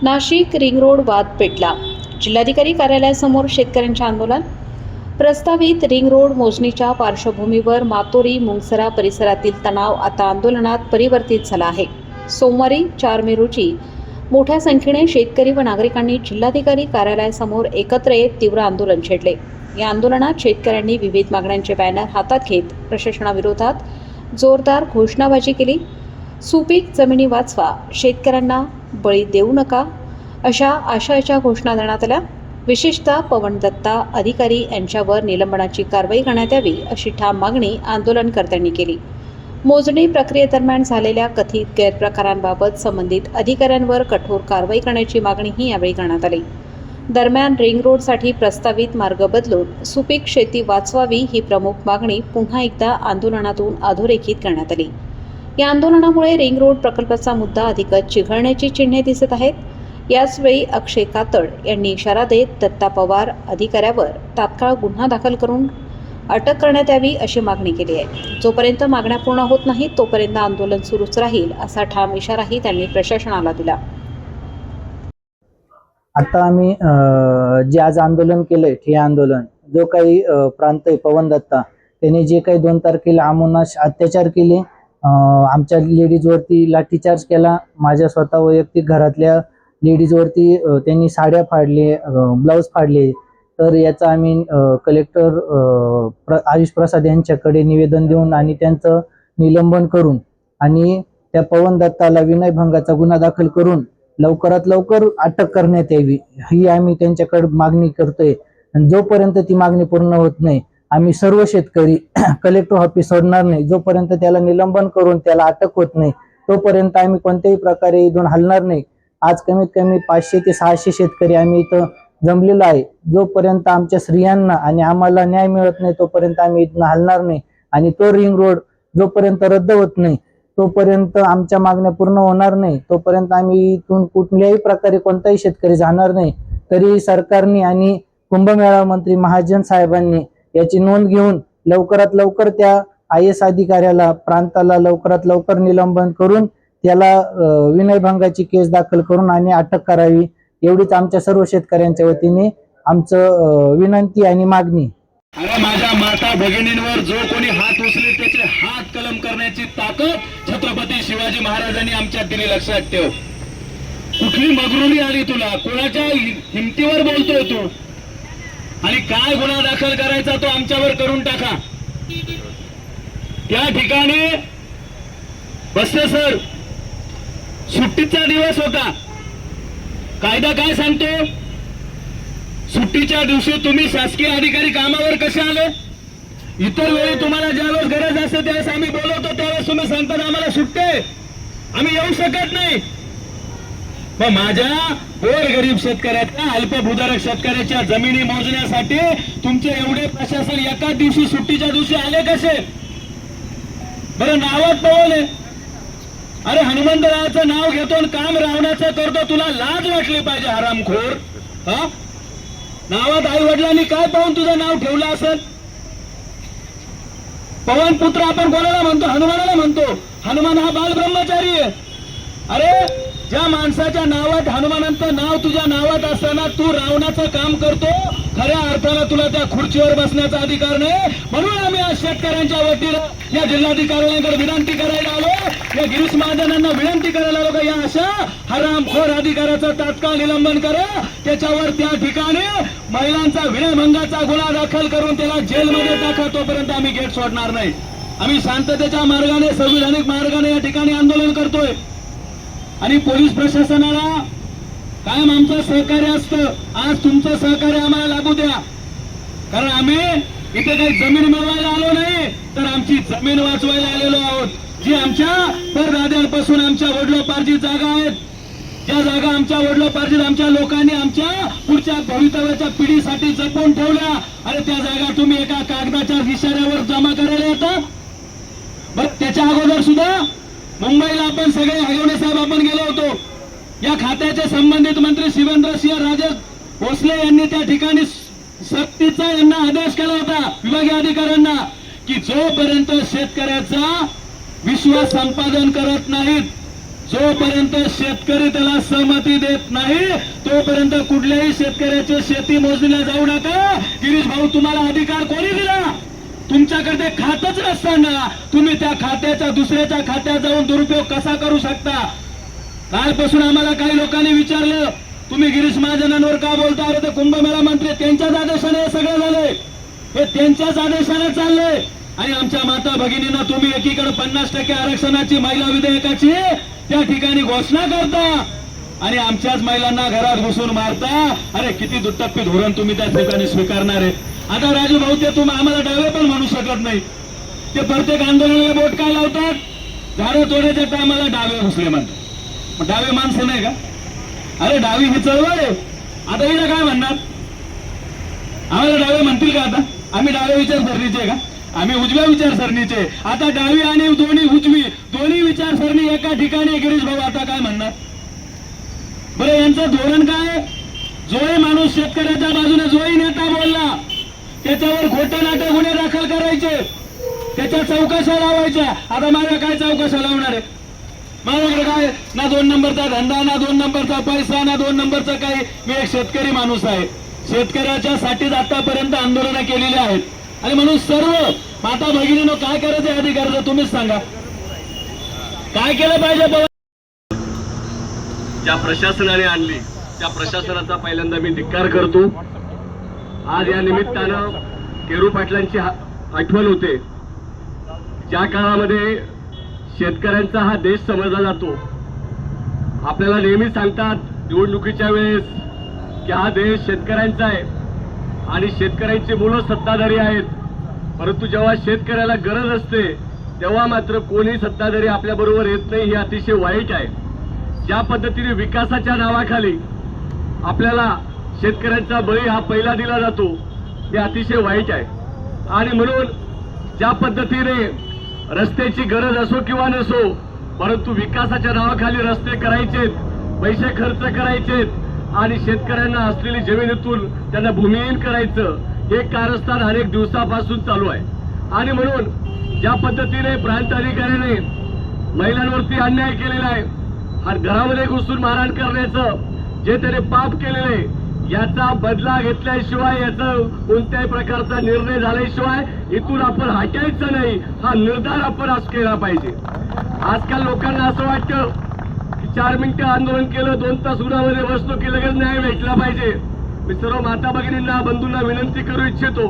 Nashik ring road वाद पेटला। जिल्हाधिकारी कार्यालयासमोर शेतकऱ्यांचे आंदोलन। प्रस्तावित रिंग रोड मोजणीच्या पार्श्वभूमीवर मातोरी मुंगसरा परिसरातील तणाव आता आंदोलनात परिवर्तित झाला आहे। सोमवारी 4 मे रोजी मोठ्या संख्येने शेतकरी व नागरिकांनी जिल्हाधिकारी कार्यालयासमोर एकत्र येत तीव्र आंदोलन छेडले। या आंदोलनात शेतकऱ्यांनी विविध मागण्यांचे बॅनर हातात घेत प्रशासनाविरोधात जोरदार घोषणाबाजी केली। सुपीक जमिनी वाचवा, शेतकऱ्यांना बळी देऊ नका अशा आशयाच्या घोषणा देण्यात आल्या। विशेषतः पवन दत्ता अधिकारी यांच्यावर निलंबनाची कारवाई करण्यात यावी अशी ठाम मागणी आंदोलनकर्त्यांनी केली। मोजणी प्रक्रियेदरम्यान झालेल्या कथित गैरप्रकारांबाबत संबंधित अधिकाऱ्यांवर कठोर कारवाई करण्याची मागणीही यावेळी करण्यात आली। दरम्यान रिंग रोडसाठी प्रस्तावित मार्ग बदलून सुपीक शेती वाचवावी ही प्रमुख मागणी पुन्हा एकदा आंदोलनातून अधोरेखित करण्यात आली। या आंदोलनामुळे रिंग रोड प्रकल्पाचा मुद्दा अधिकच चिघळण्याची चिन्हे दिसत आहेत। याचवेळी अक्षय कातड यांनी इशारा देत दत्ता पवार अधिकाऱ्यावर तात्काळ गुन्हा दाखल करून अटक करण्यात यावी अशी मागणी केली आहे। जोपर्यंत मागण्या पूर्ण होत नाहीत तोपर्यंत आंदोलन सुरूच राहील असा ठाम इशाराही त्यांनी प्रशासनाला दिला। आता आम्ही जे आज आंदोलन केलंय हे आंदोलन जो काही प्रांत आहे पवन दत्ता त्यांनी जे काही 2 तारखेला अमानुष अत्याचार केले, आमच्या लेडीजवरती लाठीचार्ज केला, माझ्या स्वतः वैयक्तिक घरातल्या लेडीजवरती त्यांनी साड्या फाडले, ब्लाऊज फाडले, तर याचा आम्ही कलेक्टर आयुष प्रसाद यांच्याकडे निवेदन देऊन आणि त्यांचं निलंबन करून आणि त्या पवन दत्ताला विनयभंगाचा गुन्हा दाखल करून लवकरात लवकर अटक करण्यात यावी ही आम्ही त्यांच्याकडे मागणी करतोय। आणि जोपर्यंत ती मागणी पूर्ण होत नाही आम्ही सर्व शेतकरी कलेक्टर ऑफिस सोडणार नाही। जोपर्यंत त्याला निलंबन करून त्याला अटक होत नाही तोपर्यंत आम्ही कोणत्याही प्रकारे इथून हलणार नाही। आज कमीत कमी 500 ते 600 शेतकरी आम्ही इथं जमलेलो आहे। जोपर्यंत आमच्या स्त्रियांना आणि आम्हाला न्याय मिळत नाही तोपर्यंत आम्ही इथून हलणार नाही आणि तो रिंग रोड जोपर्यंत रद्द होत नाही तोपर्यंत आमच्या मागण्या पूर्ण होणार नाही। तोपर्यंत आम्ही इथून कुठल्याही प्रकारे कोणताही शेतकरी जाणार नाही। तरी सरकारने आणि कुंभमेळा मंत्री महाजन साहेबांनी याची नोंद घेऊन लवकरात लवकर त्या IAS अधिकाऱ्याला प्रांताला लवकरात लवकर निलंबन करून त्याला विनयभंगाची केस दाखल करून आणि अटक करावी एवढीच आमच्या सर्व शेतकऱ्यांच्या वतीने आमचं विनंती आणि मागणी। अरे माझ्या माता भगिनींवर जो कोणी हात उचलेल त्याचे हात कलम करण्याची ताकद छत्रपती शिवाजी महाराजांनी आमच्यात दिली, लक्षात ठेव। कुठली मगरुरी आली तुला, कोणाच्या हिमतीवर बोलतोय तू आणि काय गुन्हा दाखल करायचा तो आमच्यावर करून टाका। त्या ठिकाणी बसले सर, सुट्टीचा दिवस होता, कायदा काय सांगतो, सुट्टीच्या दिवशी तुम्ही शासकीय अधिकारी कामावर कसे आले? इतर वेळी तुम्हाला ज्यावेळेस गरज असते त्यावेळेस आम्ही बोलवतो त्यावेळेस तुम्ही सांगता आम्हाला सुट्टी आम्ही येऊ शकत नाही। मग माझ्या गोरगरीब शेतकऱ्याच्या अल्पभूधारक शेतकऱ्याच्या जमिनी मोजण्यासाठी तुमचे एवढे प्रशासन एका दिवशी सुट्टीच्या दिवशी आले कसे? बरं नावात पवले, अरे हनुमंतरायाचं नाव घेतो आणि काम रावणाचं करतो, तुला लाज वाटली पाहिजे हरामखोर। हा नावात आई वडिलांनी काय पाहून तुझं नाव ठेवलं असेल? पवन पुत्र आपण कोणाला म्हणतो? हनुमानाला म्हणतो। हनुमान हा बाल ब्रह्मचारी आहे। अरे ज्या माणसाच्या नावात हनुमानांचं नाव तुझ्या नावात असताना तू रावणाचं काम करतो, खऱ्या अर्थानं तुला त्या खुर्चीवर बसण्याचा अधिकार नाही। म्हणून आम्ही आज शेतकऱ्यांच्या वतीनं या जिल्हाधिकाऱ्यांकडे विनंती करायला आलो, या गिरीश महाजनांना विनंती करायला आलो का या अशा हरामखोर अधिकाऱ्याचं तात्काळ निलंबन करा, त्याच्यावर त्या ठिकाणी महिलांचा विनयभंगाचा गुन्हा दाखल करून त्याला जेलमध्ये टाका। तोपर्यंत आम्ही गेट सोडणार नाही। आम्ही शांततेच्या मार्गाने संविधानिक मार्गाने या ठिकाणी आंदोलन करतोय आणि पोलीस प्रशासनाला कायम आमचं सहकार्य असतं। आज तुमचं सहकार्य आम्हाला लाभू द्या, कारण आम्ही इथे काही जमीन मिळवायला आलो नाही तर आमची जमीन वाचवायला आलेलो आहोत। जी आमच्या परदाद्यांपासून आमच्या वडिलोपार्जित जागा आहेत, ज्या जागा आमच्या वडिलोपार्जित आमच्या लोकांनी आमच्या पुढच्या भवितव्याच्या पिढीसाठी जपून ठेवल्या, अरे त्या जागा तुम्ही एका कागदाच्या इशाऱ्यावर जमा करायला येता? बरं त्याच्या अगोदर सुद्धा मुंबईला आपण सगळे हगवणे साहेब आपण गेलो होतो। या खात्याचे संबंधित मंत्री शिवेंद्रसिंह राजे भोसले यांनी त्या ठिकाणी सक्तीचा यांना आदेश केला होता विभागीय अधिकाऱ्यांना की जोपर्यंत शेतकऱ्याचा विश्वास संपादन करत नाहीत जोपर्यंत शेतकरी त्याला सहमती देत नाही तोपर्यंत कुठल्याही शेतकऱ्याची शेती मोजणीला जाऊ नका. गिरीश भाऊ, तुम्हाला अधिकार कोणी दिला? तुमच्याकडे खातच नसताना तुम्ही त्या खात्याचा दुसऱ्याच्या खात्यात जाऊन दुरुपयोग कसा करू शकता? कालपासून आम्हाला काही लोकांनी विचारलं, तुम्ही गिरीश महाजनांवर का बोलता? अरे ते कुंभमेळा मंत्री त्यांच्याच आदेशाने हे सगळं झालंय, हे त्यांच्याच आदेशाने चाललंय. आणि आमच्या माता भगिनींना तुम्ही एकीकडे 50% आरक्षणाची महिला विधेयकाची त्या ठिकाणी घोषणा करता आणि आमच्याच महिलांना घरात घुसून मारता. अरे किती दुटप्पी धोरण तुम्ही त्या ठिकाणी स्वीकारणार आहे? आता राजू भाऊ, ते तुम्ही आम्हाला डावे पण म्हणू शकत नाही. ते प्रत्येक आंदोलनाला बोट काय लावतात? झाडं तोडायच्या टायमाला डावे घुसले म्हणतात. मग डावे माणसं नाही का? अरे डावी ही चळवळ आहे. आता हिला काय म्हणणार? आम्हाला डावे म्हणतील का? आता आम्ही डावे विचारसरणीचे का? आम्ही उजव्या विचारसरणीचे. आता डावी आणि दोन्ही विचारसरणी एका ठिकाणी. गिरीश भाऊ आता काय म्हणणार? बरं, यांचं धोरण काय? जोही माणूस शेतकऱ्याच्या बाजूने जोही नेता बोलला त्याच्यावर खोटे नाटे गुन्हे दाखल करायचे, त्याच्या चौकशा लावायच्या. आता माझ्या काय चौकशा लावणार आहे? माझ्याकडे काय ना 2 नंबरचा धंदा, ना 2 नंबरचा पैसा, ना 2 नंबरचा काही. मी एक शेतकरी माणूस आहे. शेतकऱ्याच्या साठीच आतापर्यंत आंदोलनं केलेली आहेत. आणि म्हणून सर्व माता भगिनींनो, काय करायचं अधिकाराचं तुम्हीच सांगा. काय केलं पाहिजे? ज्या प्रशासनाने आणली त्या प्रशासनाचा पहिल्यांदा मी धिक्कार करतो. आज या निमित्तानं केरू पाटलांची आठवण होते. ज्या काळामध्ये शेतकऱ्यांचा हा देश समजला जातो. आपल्याला नेहमी सांगतात निवडणुकीच्या वेळेस की हा देश शेतकऱ्यांचा आहे आणि शेतकऱ्यांची मुलं सत्ताधारी आहेत. परंतु जेव्हा शेतकऱ्याला गरज असते तेव्हा मात्र कोणी सत्ताधारी आपल्या बरोबर येत नाही. हे अतिशय वाईट आहे. ज्या पद्धतीने विकासाच्या नावाखाली आपल्याला शेतकऱ्यांचा बळी हा पहिला दिला जातो हे अतिशय वाईट आहे. आणि म्हणून ज्या पद्धतीने रस्त्याची गरज असो किंवा नसो, परंतु विकासाच्या नावाखाली रस्ते करायचेत, पैसे खर्च करायचेत आणि शेतकऱ्यांना असलेली जमिनीतून त्यांना भूमिहीन करायचं, हे कारस्थान अनेक दिवसापासून चालू आहे. आणि म्हणून ज्या पद्धतीने प्रांत अधिकाऱ्याने महिलांवरती अन्याय केलेला आहे, हा घरामध्ये घुसून मारहाण करण्याचं जे त्याने पाप केलेले, याचा बदला घेतल्याशिवाय, याचा कोणत्याही प्रकारचा निर्णय झाल्याशिवाय इथून आपण हटायचं नाही, हा निर्धार आपण आज केला पाहिजे. आजकाल लोकांना असं वाटतं की 4 मिनिटं आंदोलन केलं, 2 तास उन्हामध्ये बसलो की लगेच न्याय भेटला पाहिजे. मी सर्व माता भगिनींना, बंधूंना विनंती करू इच्छितो,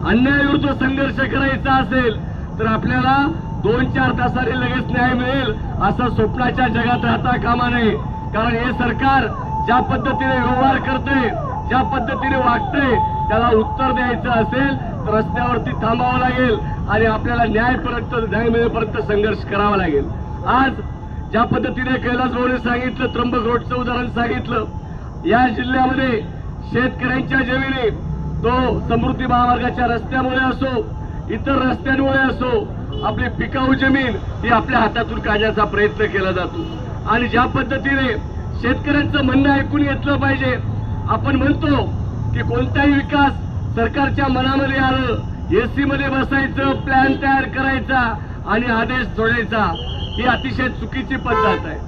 अन्यायाविरुद्ध संघर्ष करायचा असेल तर आपल्याला 2-4 तासाने लगेच न्याय मिळेल असं स्वप्नाच्या जगात राहता कामा नये. कारण हे सरकार ज्या पद्धतीने व्यवहार करते, ज्या पद्धतीने वागते, त्याला उत्तर द्यायचं असेल तर रस्त्यावरती थांबावं लागेल आणि आपल्याला न्याय मिळेपर्यंत संघर्ष करावा लागेल. आज ज्या पद्धतीने कैलास भाऊने सांगितलं, त्र्यंबक रोडचं उदाहरण सांगितलं, या जिल्ह्यामध्ये शेतकऱ्यांच्या जमिनी, तो समृद्धी महामार्गाच्या रस्त्यामुळे असो, इतर रस्त्यांमुळे असो, आपली पिकाऊ जमीन ही आपल्या हातातून काढण्याचा प्रयत्न केला जातो. आणि ज्या पद्धतीने शेतकऱ्यांचं म्हणणं ऐकून घेतलं पाहिजे. आपण म्हणतो की कोणताही विकास सरकारच्या मनामध्ये आलं, एसी मध्ये बसायचं, प्लॅन तयार करायचा आणि आदेश सोडायचा, ही अतिशय चुकीची पद्धत आहे.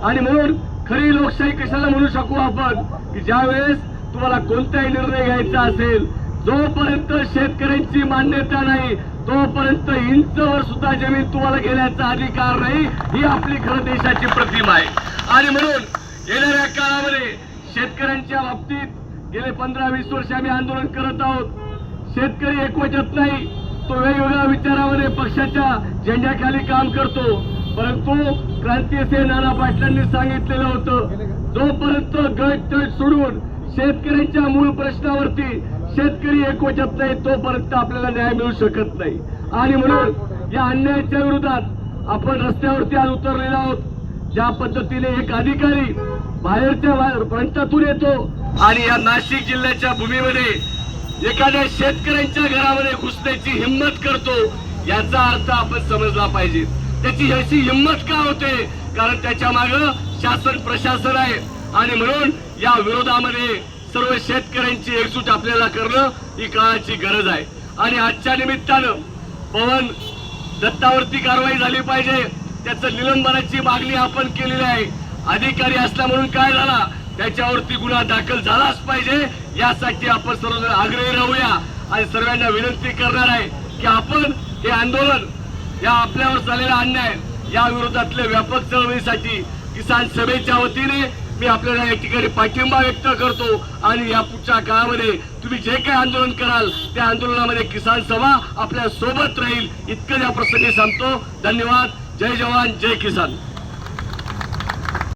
आणि म्हणून खरी लोकशाही कशाला म्हणू शकू आपण की ज्या वेळेस तुम्हाला कोणताही निर्णय घ्यायचा असेल, जोपर्यंत शेतकऱ्यांची मान्यता नाही तोपर्यंत इंचवर सुद्धा जमीन तुम्हाला घेण्याचा अधिकार नाही. ही आपली खरं देशाची प्रतिमा आहे. आणि म्हणून येणाऱ्या काळामध्ये शेतकऱ्यांच्या बाबतीत गेले 15-20 वर्ष आम्ही आंदोलन करत आहोत. शेतकरी एकवटत नाही, तो वेगवेगळ्या विचारामध्ये पक्षाच्या झेंड्याखाली काम करतो. परंतु क्रांतीसिंह नाना पाटलांनी सांगितलेलं होतं, जोपर्यंत गट सोडून शेतकऱ्यांच्या मूळ प्रश्नावरती शेतकरी एकवटत नाही तोपर्यंत आपल्याला न्याय मिळू शकत नाही. आणि म्हणून या अन्यायाच्या विरोधात आपण रस्त्यावरती आज उतरलेलो आहोत. ज्या पद्धतीने एक अधिकारी बाहेरच्या प्रांतातून येतो आणि या नाशिक जिल्ह्याच्या भूमीमध्ये एखाद्या शेतकऱ्यांच्या घरामध्ये घुसण्याची हिंमत करतो, याचा अर्थ आपण समजला पाहिजे. त्याची अशी हिंमत का होते? कारण त्याच्या मागे शासन प्रशासन आहे. आणि म्हणून या विरोधामध्ये सर्व शेतकऱ्यांची एकजूट आपल्याला करणं ही काळाची गरज आहे. आणि आजच्या निमित्तानं पवन दत्तावरती कारवाई झाली पाहिजे, त्याचं निलंबनाची मागणी आपण केलेली आहे. अधिकारी असला म्हणून काय झाला, त्याच्यावरती गुन्हा दाखल झालाच पाहिजे. यासाठी आपण सर्वजण आग्रही राहूया आणि सर्वांना विनंती करणार आहे की आपण हे आंदोलन, या आपल्यावर झालेला अन्याय, या विरोधातल्या व्यापक चळवळीसाठी किसान सभेच्या वतीने मी आपल्याला या ठिकाणी पाठिंबा व्यक्त करतो. आणि या पुढच्या काळामध्ये तुम्ही जे काही आंदोलन कराल त्या आंदोलनामध्ये किसान सभा आपल्या सोबत राहील. इतकं या प्रसंगी सांगतो. धन्यवाद. जय जवान, जय किसान.